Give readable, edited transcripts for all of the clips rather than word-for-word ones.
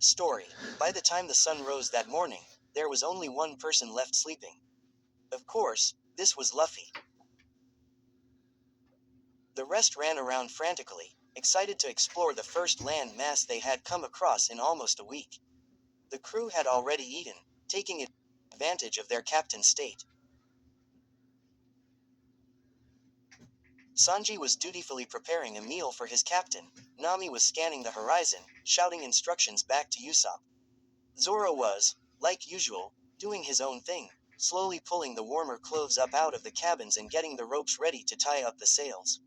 Story. By the time the sun rose that morning, there was only one person left sleeping. Of course, this was Luffy. The rest ran around frantically, excited to explore the first land mass they had come across in almost a week. The crew had already eaten, taking advantage of their captain's state. Sanji was dutifully preparing a meal for his captain. Nami was scanning the horizon, shouting instructions back to Usopp. Zoro was, like usual, doing his own thing, slowly pulling the warmer clothes up out of the cabins and getting the ropes ready to tie up the sails.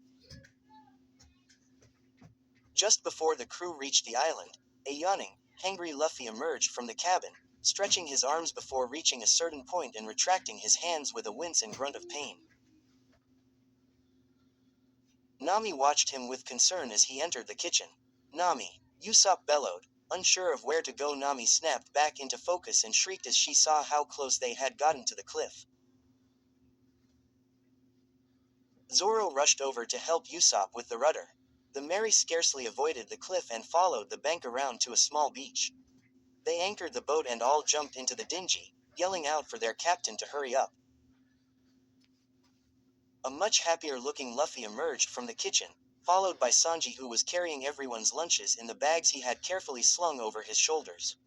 Just before the crew reached the island, a yawning, hangry Luffy emerged from the cabin, stretching his arms before reaching a certain point and retracting his hands with a wince and grunt of pain. Nami watched him with concern as he entered the kitchen. Nami, Usopp bellowed. Unsure of where to go, Nami snapped back into focus and shrieked as she saw how close they had gotten to the cliff. Zoro rushed over to help Usopp with the rudder. The Mary scarcely avoided the cliff and followed the bank around to a small beach. They anchored the boat and all jumped into the dinghy, yelling out for their captain to hurry up. A much happier-looking Luffy emerged from the kitchen, followed by Sanji, who was carrying everyone's lunches in the bags he had carefully slung over his shoulders.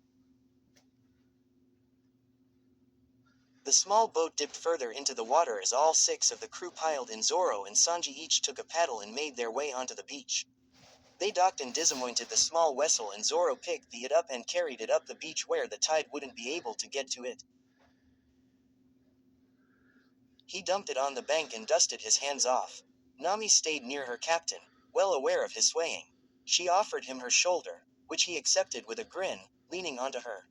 The small boat dipped further into the water as all six of the crew piled in. Zoro and Sanji each took a paddle and made their way onto the beach. They docked and dismounted the small vessel, and Zoro picked it up and carried it up the beach where the tide wouldn't be able to get to it. He dumped it on the bank and dusted his hands off. Nami stayed near her captain, well aware of his swaying. She offered him her shoulder, which he accepted with a grin, leaning onto her.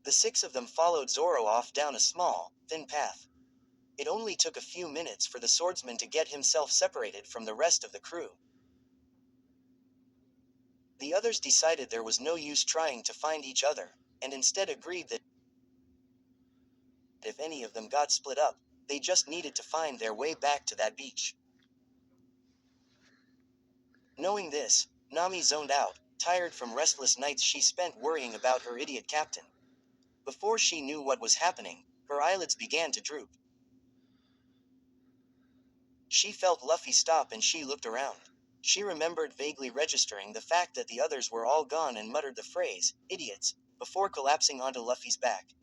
The six of them followed Zoro off down a small, thin path. It only took a few minutes for the swordsman to get himself separated from the rest of the crew. The others decided there was no use trying to find each other, and instead agreed that if any of them got split up, they just needed to find their way back to that beach. Knowing this, Nami zoned out, tired from restless nights she spent worrying about her idiot captain. Before she knew what was happening, her eyelids began to droop. She felt Luffy stop and she looked around. She remembered vaguely registering the fact that the others were all gone and muttered the phrase, "idiots," before collapsing onto Luffy's back.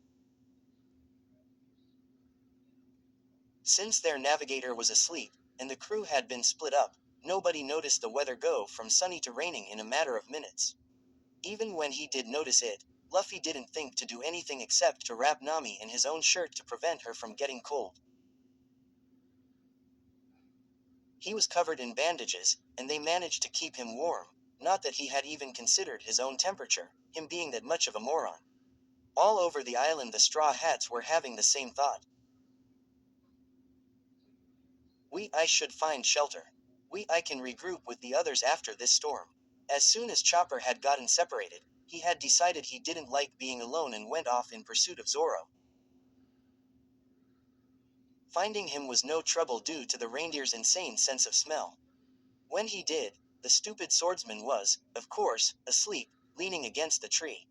Since their navigator was asleep, and the crew had been split up, nobody noticed the weather go from sunny to raining in a matter of minutes. Even when he did notice it, Luffy didn't think to do anything except to wrap Nami in his own shirt to prevent her from getting cold. He was covered in bandages, and they managed to keep him warm, not that he had even considered his own temperature, him being that much of a moron. All over the island the Straw Hats were having the same thought. I should find shelter. I can regroup with the others after this storm. As soon as Chopper had gotten separated, he had decided he didn't like being alone and went off in pursuit of Zoro. Finding him was no trouble due to the reindeer's insane sense of smell. When he did, the stupid swordsman was, of course, asleep, leaning against the tree.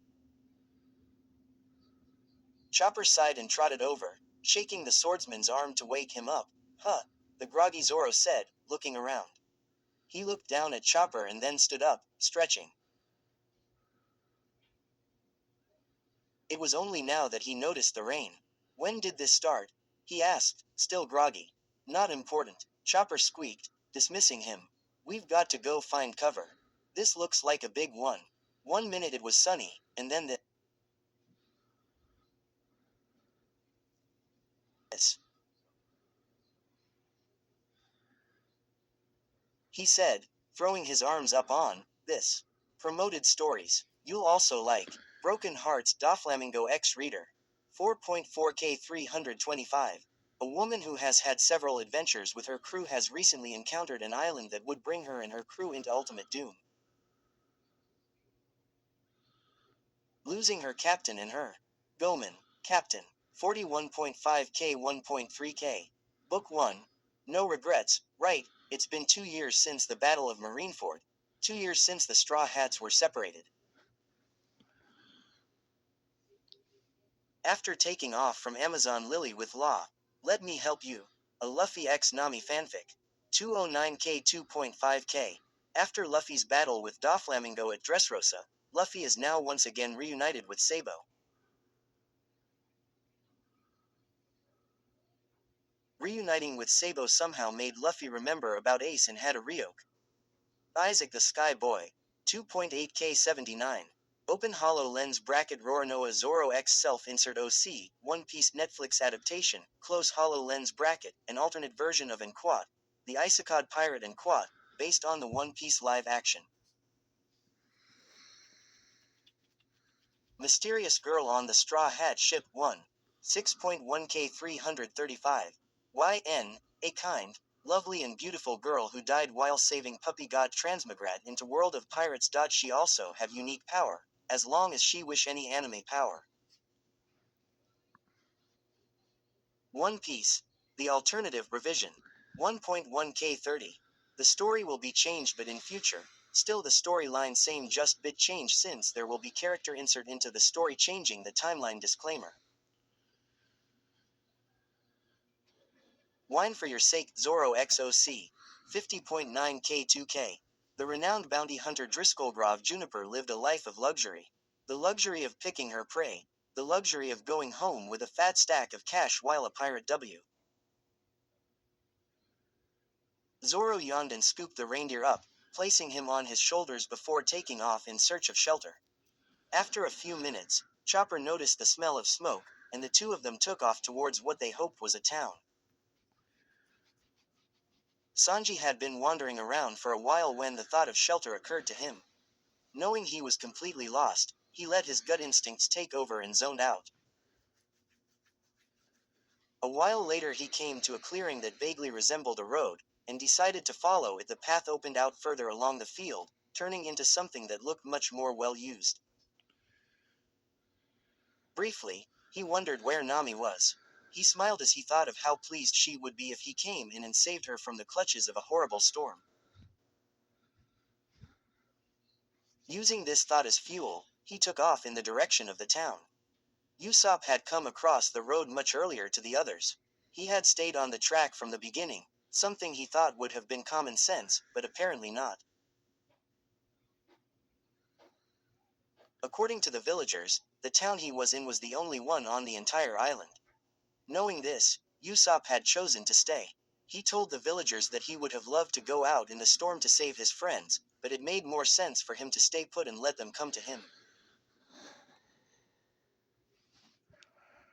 Chopper sighed and trotted over, shaking the swordsman's arm to wake him up. "Huh," the groggy Zoro said, looking around. He looked down at Chopper and then stood up, stretching. It was only now that he noticed the rain. "When did this start?" he asked, still groggy. "Not important," Chopper squeaked, dismissing him. "We've got to go find cover. This looks like a big one. 1 minute it was sunny, and then this," he said, throwing his arms up on this. Promoted stories. You'll also like Broken Hearts. Doflamingo X Reader. 4.4K 325. A woman who has had several adventures with her crew has recently encountered an island that would bring her and her crew into ultimate doom. Losing her captain and her Goman, Captain. 41.5K 1.3K. Book 1. No regrets, right? It's been 2 years since the Battle of Marineford. 2 years since the Straw Hats were separated. After taking off from Amazon Lily with Law, Let Me Help You, a Luffy x Nami fanfic. 209k 2.5k. After Luffy's battle with Doflamingo at Dressrosa, Luffy is now once again reunited with Sabo. Reuniting with Sabo somehow made Luffy remember about Ace and Hadarioke. Isaac the Sky Boy. 2.8k 79. Open HoloLens bracket Roronoa Zoro X self-insert OC, One Piece Netflix adaptation, close HoloLens bracket, an alternate version of Enquat, the Isekod Pirate Enquat, based on the One Piece live action. Mysterious Girl on the Straw Hat Ship 1. 6.1k 335. YN, a kind, lovely and beautiful girl who died while saving puppy god Transmigrat into world of pirates. She also have unique power, as long as she wish any anime power. One Piece. The alternative revision. 1.1k 30. The story will be changed but in future. Still the storyline same just bit change since there will be character insert into the story changing the timeline disclaimer. Wine for Your Sake Zoro XOC. 50.9k 2k. The renowned bounty hunter Driscollgrove Juniper lived a life of luxury. The luxury of picking her prey. The luxury of going home with a fat stack of cash while a pirate W. Zoro yawned and scooped the reindeer up, placing him on his shoulders before taking off in search of shelter. After a few minutes, Chopper noticed the smell of smoke, and the two of them took off towards what they hoped was a town. Sanji had been wandering around for a while when the thought of shelter occurred to him. Knowing he was completely lost, he let his gut instincts take over and zoned out. A while later he came to a clearing that vaguely resembled a road, and decided to follow it. The path opened out further along the field, turning into something that looked much more well used. Briefly, he wondered where Nami was. He smiled as he thought of how pleased she would be if he came in and saved her from the clutches of a horrible storm. Using this thought as fuel, he took off in the direction of the town. Usopp had come across the road much earlier to the others. He had stayed on the track from the beginning, something he thought would have been common sense, but apparently not. According to the villagers, the town he was in was the only one on the entire island. Knowing this, Usopp had chosen to stay. He told the villagers that he would have loved to go out in the storm to save his friends, but it made more sense for him to stay put and let them come to him.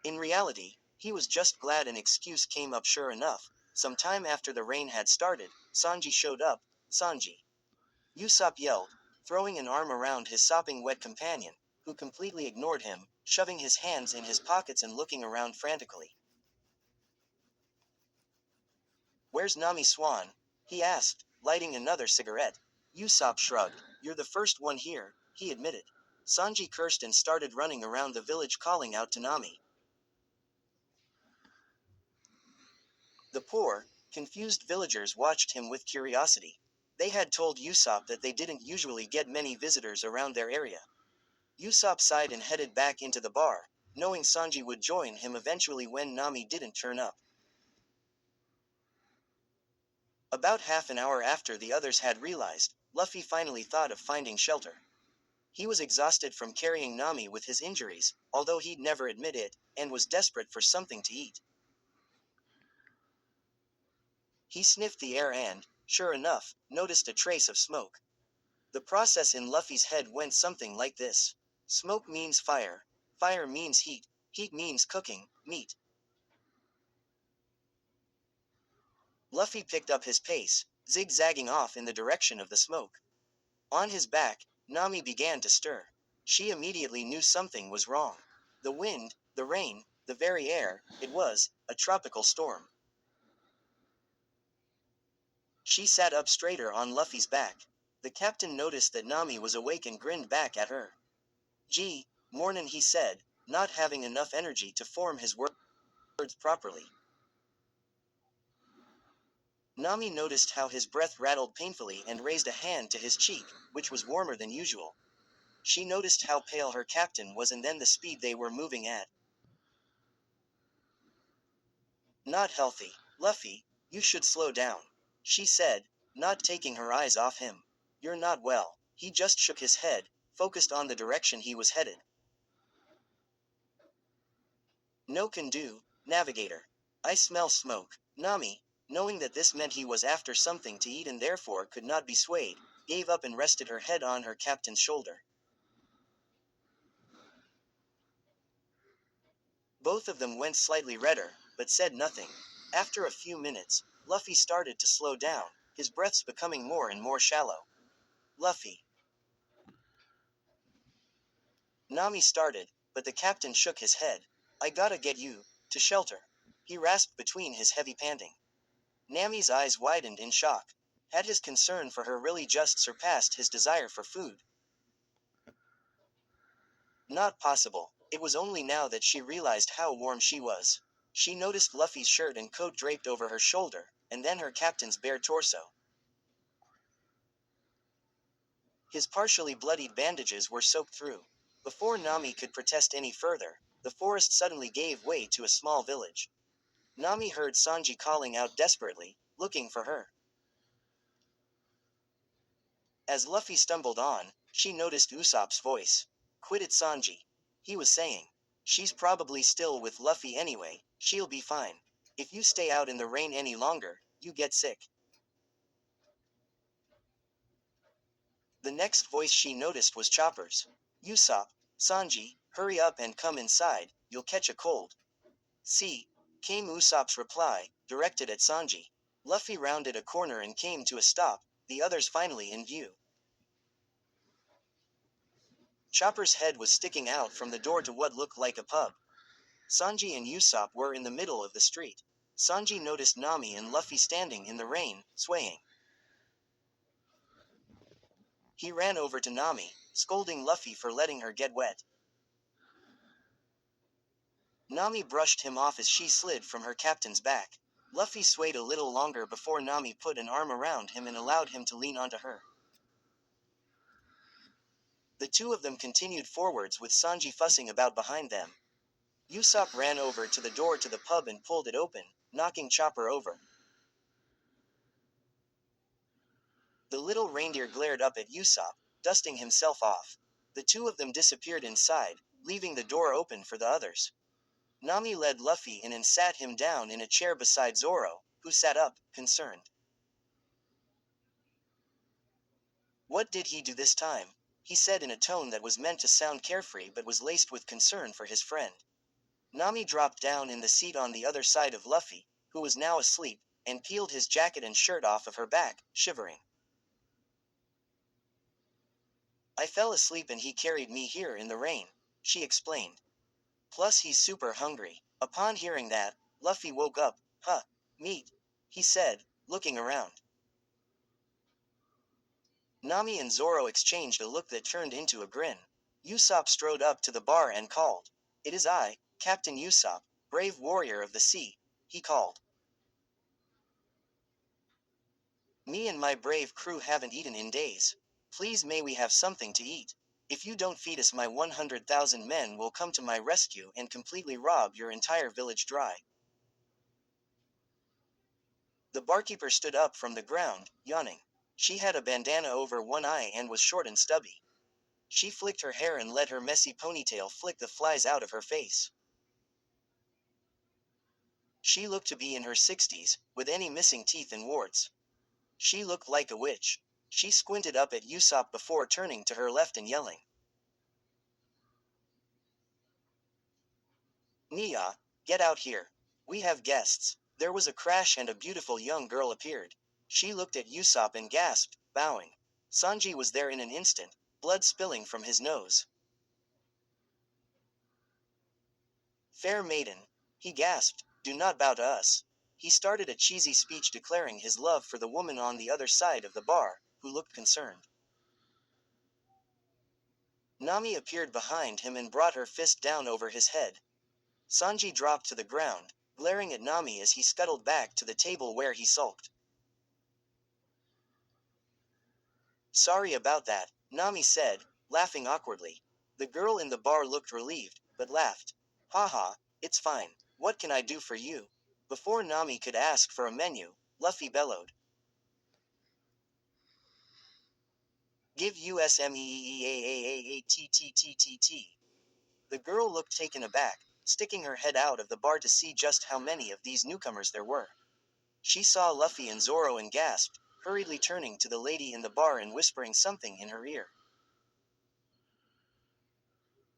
In reality, he was just glad an excuse came up. Sure enough, some time after the rain had started, Sanji showed up. Sanji! Usopp yelled, throwing an arm around his sopping wet companion, who completely ignored him, shoving his hands in his pockets and looking around frantically. Where's Nami Swan? He asked, lighting another cigarette. Usopp shrugged. You're the first one here, he admitted. Sanji cursed and started running around the village calling out to Nami. The poor, confused villagers watched him with curiosity. They had told Usopp that they didn't usually get many visitors around their area. Usopp sighed and headed back into the bar, knowing Sanji would join him eventually when Nami didn't turn up. About half an hour after the others had realized, Luffy finally thought of finding shelter. He was exhausted from carrying Nami with his injuries, although he'd never admit it, and was desperate for something to eat. He sniffed the air and, sure enough, noticed a trace of smoke. The process in Luffy's head went something like this. Smoke means fire. Fire means heat. Heat means cooking, meat. Luffy picked up his pace, zigzagging off in the direction of the smoke. On his back, Nami began to stir. She immediately knew something was wrong. The wind, the rain, the very air, it was a tropical storm. She sat up straighter on Luffy's back. The captain noticed that Nami was awake and grinned back at her. Gee, mornin', he said, not having enough energy to form his words properly. Nami noticed how his breath rattled painfully and raised a hand to his cheek, which was warmer than usual. She noticed how pale her captain was and then the speed they were moving at. Not healthy. Luffy, you should slow down, she said, not taking her eyes off him. You're not well. He just shook his head, focused on the direction he was headed. No can do, navigator. I smell smoke. Nami, knowing that this meant he was after something to eat and therefore could not be swayed, gave up and rested her head on her captain's shoulder. Both of them went slightly redder, but said nothing. After a few minutes, Luffy started to slow down, his breaths becoming more and more shallow. Luffy. Nami started, but the captain shook his head. I gotta get you to shelter. He rasped between his heavy panting. Nami's eyes widened in shock. Had his concern for her really just surpassed his desire for food? Not possible. It was only now that she realized how warm she was. She noticed Luffy's shirt and coat draped over her shoulder, and then her captain's bare torso. His partially bloodied bandages were soaked through. Before Nami could protest any further, the forest suddenly gave way to a small village. Nami heard Sanji calling out desperately, looking for her. As Luffy stumbled on, she noticed Usopp's voice. Quit it, Sanji. He was saying. She's probably still with Luffy anyway, she'll be fine. If you stay out in the rain any longer, you get sick. The next voice she noticed was Chopper's. Usopp, Sanji, hurry up and come inside, you'll catch a cold. See, came Usopp's reply, directed at Sanji. Luffy rounded a corner and came to a stop, the others finally in view. Chopper's head was sticking out from the door to what looked like a pub. Sanji and Usopp were in the middle of the street. Sanji noticed Nami and Luffy standing in the rain, swaying. He ran over to Nami, scolding Luffy for letting her get wet. Nami brushed him off as she slid from her captain's back. Luffy swayed a little longer before Nami put an arm around him and allowed him to lean onto her. The two of them continued forwards with Sanji fussing about behind them. Usopp ran over to the door to the pub and pulled it open, knocking Chopper over. The little reindeer glared up at Usopp, dusting himself off. The two of them disappeared inside, leaving the door open for the others. Nami led Luffy in and sat him down in a chair beside Zoro, who sat up, concerned. What did he do this time? He said in a tone that was meant to sound carefree but was laced with concern for his friend. Nami dropped down in the seat on the other side of Luffy, who was now asleep, and peeled his jacket and shirt off of her back, shivering. I fell asleep and he carried me here in the rain, she explained. Plus he's super hungry. Upon hearing that, Luffy woke up. Huh, meat, he said, looking around. Nami and Zoro exchanged a look that turned into a grin. Usopp strode up to the bar and called. It is I, Captain Usopp, brave warrior of the sea, he called. Me and my brave crew haven't eaten in days. Please may we have something to eat. If you don't feed us my 100,000 men will come to my rescue and completely rob your entire village dry. The barkeeper stood up from the ground, yawning. She had a bandana over one eye and was short and stubby. She flicked her hair and let her messy ponytail flick the flies out of her face. She looked to be in her 60s, with any missing teeth and warts. She looked like a witch. She squinted up at Usopp before turning to her left and yelling. Nia, get out here. We have guests. There was a crash and a beautiful young girl appeared. She looked at Usopp and gasped, bowing. Sanji was there in an instant, blood spilling from his nose. Fair maiden, he gasped, do not bow to us. He started a cheesy speech declaring his love for the woman on the other side of the bar, who looked concerned. Nami appeared behind him and brought her fist down over his head. Sanji dropped to the ground, glaring at Nami as he scuttled back to the table where he sulked. Sorry about that, Nami said, laughing awkwardly. The girl in the bar looked relieved, but laughed. Haha, it's fine. What can I do for you? Before Nami could ask for a menu, Luffy bellowed. Give USMEEAAAATTTTT. The girl looked taken aback, sticking her head out of the bar to see just how many of these newcomers there were. She saw Luffy and Zoro and gasped, hurriedly turning to the lady in the bar and whispering something in her ear.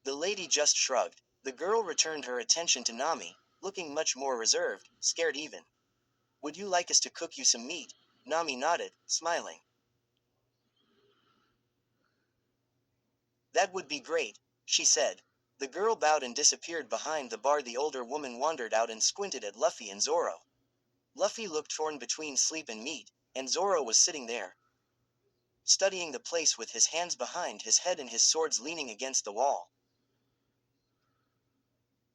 The lady just shrugged. The girl returned her attention to Nami, looking much more reserved, scared even. Would you like us to cook you some meat? Nami nodded, smiling. That would be great, she said. The girl bowed and disappeared behind the bar. The older woman wandered out and squinted at Luffy and Zoro. Luffy looked torn between sleep and meat, and Zoro was sitting there, studying the place with his hands behind his head and his swords leaning against the wall.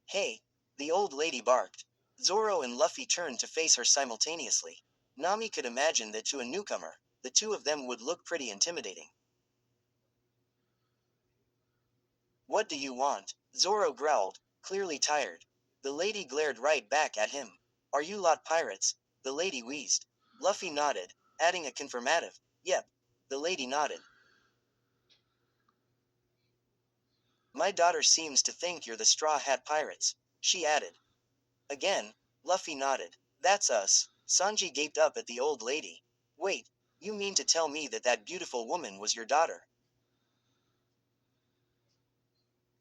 Hey! The old lady barked. Zoro and Luffy turned to face her simultaneously. Nami could imagine that to a newcomer, the two of them would look pretty intimidating. What do you want? Zoro growled, clearly tired. The lady glared right back at him. Are you lot pirates? The lady wheezed. Luffy nodded, adding a confirmative. Yep. The lady nodded. My daughter seems to think you're the Straw Hat Pirates, she added. Again, Luffy nodded. That's us. Sanji gaped up at the old lady. Wait, you mean to tell me that that beautiful woman was your daughter?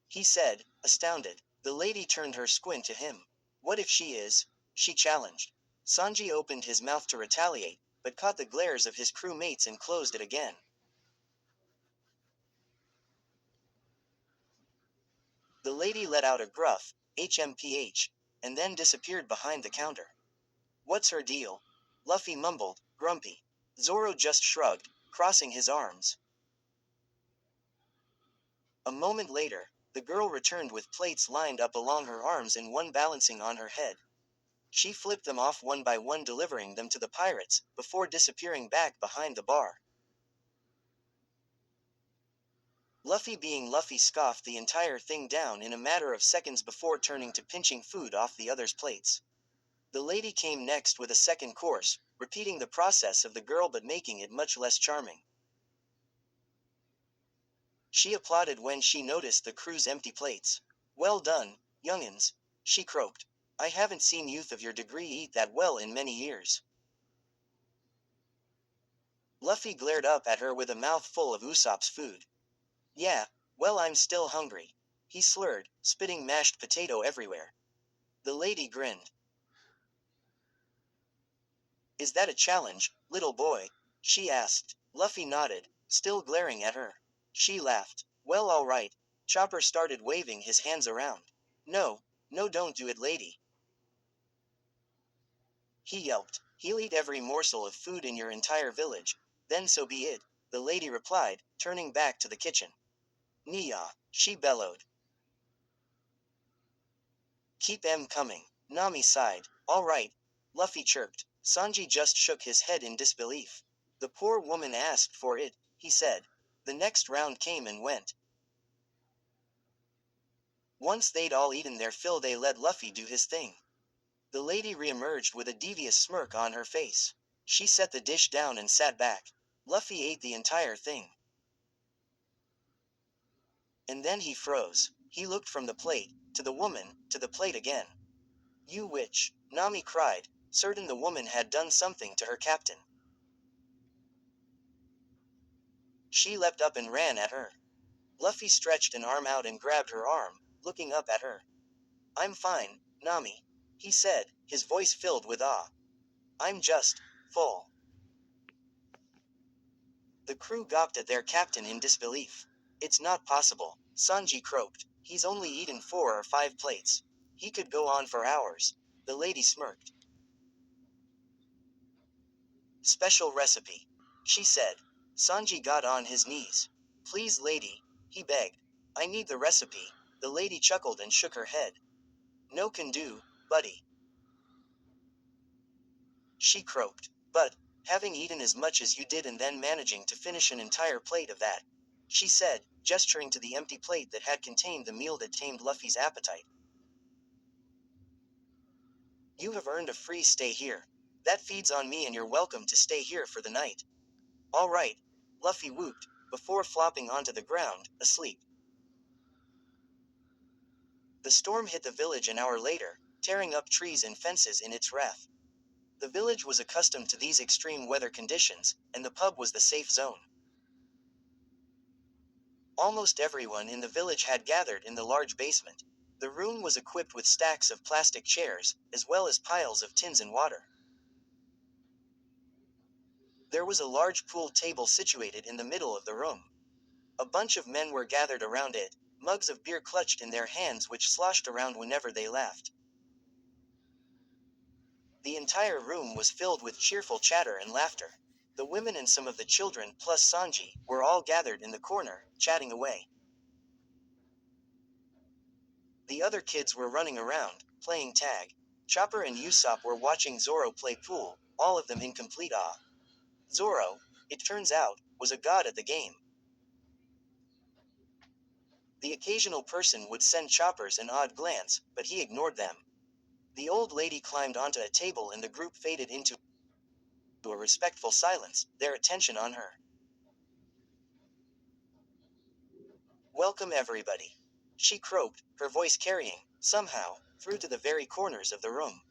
He said, astounded. The lady turned her squint to him. What if she is? She challenged. Sanji opened his mouth to retaliate, but caught the glares of his crew mates and closed it again. The lady let out a gruff, HMPH, and then disappeared behind the counter. What's her deal? Luffy mumbled, grumpy. Zoro just shrugged, crossing his arms. A moment later, the girl returned with plates lined up along her arms and one balancing on her head. She flipped them off one by one, delivering them to the pirates, before disappearing back behind the bar. Luffy being Luffy scoffed the entire thing down in a matter of seconds before turning to pinching food off the others' plates. The lady came next with a second course, repeating the process of the girl but making it much less charming. She applauded when she noticed the crew's empty plates. Well done, young'uns, she croaked. I haven't seen youth of your degree eat that well in many years. Luffy glared up at her with a mouth full of Usopp's food. Yeah, well, I'm still hungry. He slurred, spitting mashed potato everywhere. The lady grinned. Is that a challenge, little boy? She asked. Luffy nodded, still glaring at her. She laughed. Well, all right. Chopper started waving his hands around. No, no, don't do it, lady. He yelped. He'll eat every morsel of food in your entire village. Then so be it, the lady replied, turning back to the kitchen. Nya, she bellowed. Keep 'em coming. Nami sighed. All right. Luffy chirped. Sanji just shook his head in disbelief. The poor woman asked for it, he said. The next round came and went. Once they'd all eaten their fill, they let Luffy do his thing. The lady reemerged with a devious smirk on her face. She set the dish down and sat back. Luffy ate the entire thing. And then he froze. He looked from the plate, to the woman, to the plate again. You witch, Nami cried, certain the woman had done something to her captain. She leapt up and ran at her. Luffy stretched an arm out and grabbed her arm, looking up at her. I'm fine, Nami, he said, his voice filled with awe. I'm just full. The crew gawped at their captain in disbelief. It's not possible, Sanji croaked. He's only eaten 4 or 5 plates. He could go on for hours. The lady smirked. Special recipe, she said. Sanji got on his knees. Please, lady, he begged. I need the recipe. The lady chuckled and shook her head. No can do, buddy, she croaked. But, Having eaten as much as you did and then managing to finish an entire plate of that, she said, gesturing to the empty plate that had contained the meal that tamed Luffy's appetite. You have earned a free stay here. That feeds on me and you're welcome to stay here for the night. All right, Luffy whooped, before flopping onto the ground, asleep. The storm hit the village an hour later, tearing up trees and fences in its wrath. The village was accustomed to these extreme weather conditions, and the pub was the safe zone. Almost everyone in the village had gathered in the large basement. The room was equipped with stacks of plastic chairs, as well as piles of tins and water. There was a large pool table situated in the middle of the room. A bunch of men were gathered around it, mugs of beer clutched in their hands which sloshed around whenever they laughed. The entire room was filled with cheerful chatter and laughter. The women and some of the children, plus Sanji, were all gathered in the corner, chatting away. The other kids were running around, playing tag. Chopper and Usopp were watching Zoro play pool, all of them in complete awe. Zoro, it turns out, was a god at the game. The occasional person would send Choppers an odd glance, but he ignored them. The old lady climbed onto a table and the group faded into a respectful silence, their attention on her. Welcome everybody. She croaked, her voice carrying, somehow, through to the very corners of the room.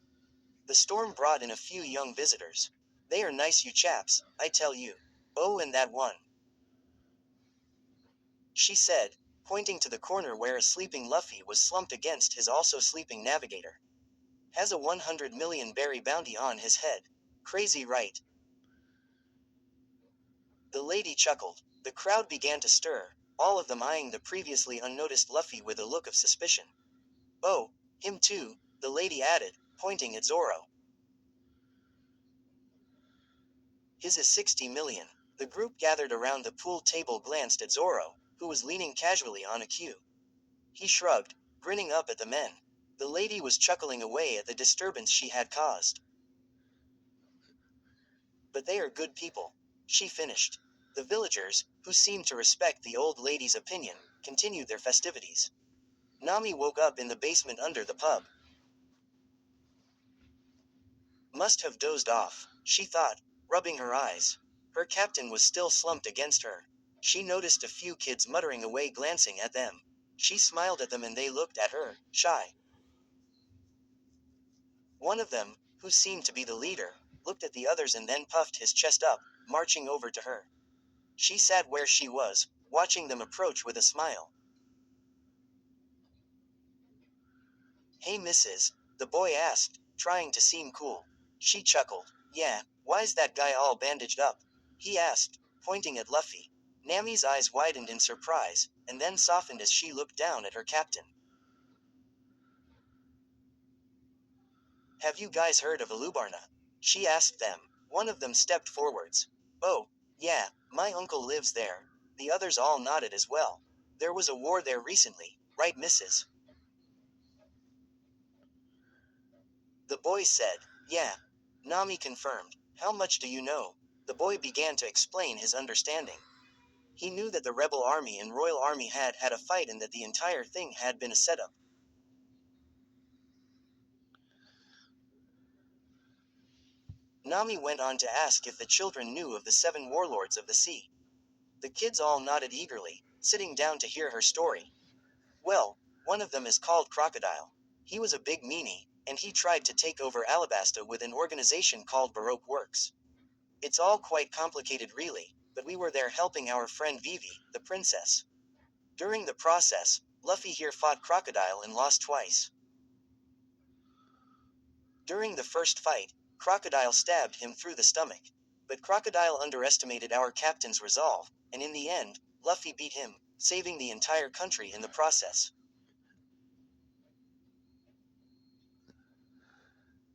The storm brought in a few young visitors. They are nice you chaps, I tell you. Oh, and that one, she said, pointing to the corner where a sleeping Luffy was slumped against his also sleeping navigator. Has a 100 million berry bounty on his head. Crazy, right? The lady chuckled. The crowd began to stir, all of them eyeing the previously unnoticed Luffy with a look of suspicion. Oh, him too, the lady added, pointing at Zoro. His is 60 million. The group gathered around the pool table glanced at Zoro, who was leaning casually on a cue. He shrugged, grinning up at the men. The lady was chuckling away at the disturbance she had caused. But they are good people, she finished. The villagers, who seemed to respect the old lady's opinion, continued their festivities. Nami woke up in the basement under the pub. Must have dozed off, she thought, rubbing her eyes. Her captain was still slumped against her. She noticed a few kids muttering away glancing at them. She smiled at them and they looked at her, shy. One of them, who seemed to be the leader, looked at the others and then puffed his chest up, marching over to her. She sat where she was, watching them approach with a smile. Hey missus, the boy asked, trying to seem cool. She chuckled. Yeah, why's that guy all bandaged up? He asked, pointing at Luffy. Nami's eyes widened in surprise, and then softened as she looked down at her captain. Have you guys heard of Alubarna? She asked them. One of them stepped forwards. Oh, yeah, my uncle lives there. The others all nodded as well. There was a war there recently, right missus? The boy said. Yeah. Nami confirmed. How much do you know? The boy began to explain his understanding. He knew that the rebel army and royal army had a fight and that the entire thing had been a setup. Nami went on to ask if the children knew of the 7 warlords of the sea. The kids all nodded eagerly, sitting down to hear her story. Well, one of them is called Crocodile. He was a big meanie, and he tried to take over Alabasta with an organization called Baroque Works. It's all quite complicated really, but we were there helping our friend Vivi, the princess. During the process, Luffy here fought Crocodile and lost twice. During the first fight, Crocodile stabbed him through the stomach. But Crocodile underestimated our captain's resolve, and in the end, Luffy beat him, saving the entire country in the process.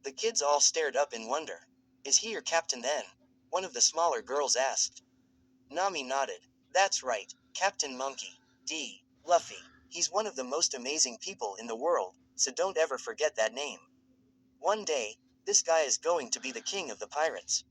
The kids all stared up in wonder. Is he your captain then? One of the smaller girls asked. Nami nodded. That's right, Captain Monkey. Luffy. He's one of the most amazing people in the world, so don't ever forget that name. One day, this guy is going to be the king of the pirates.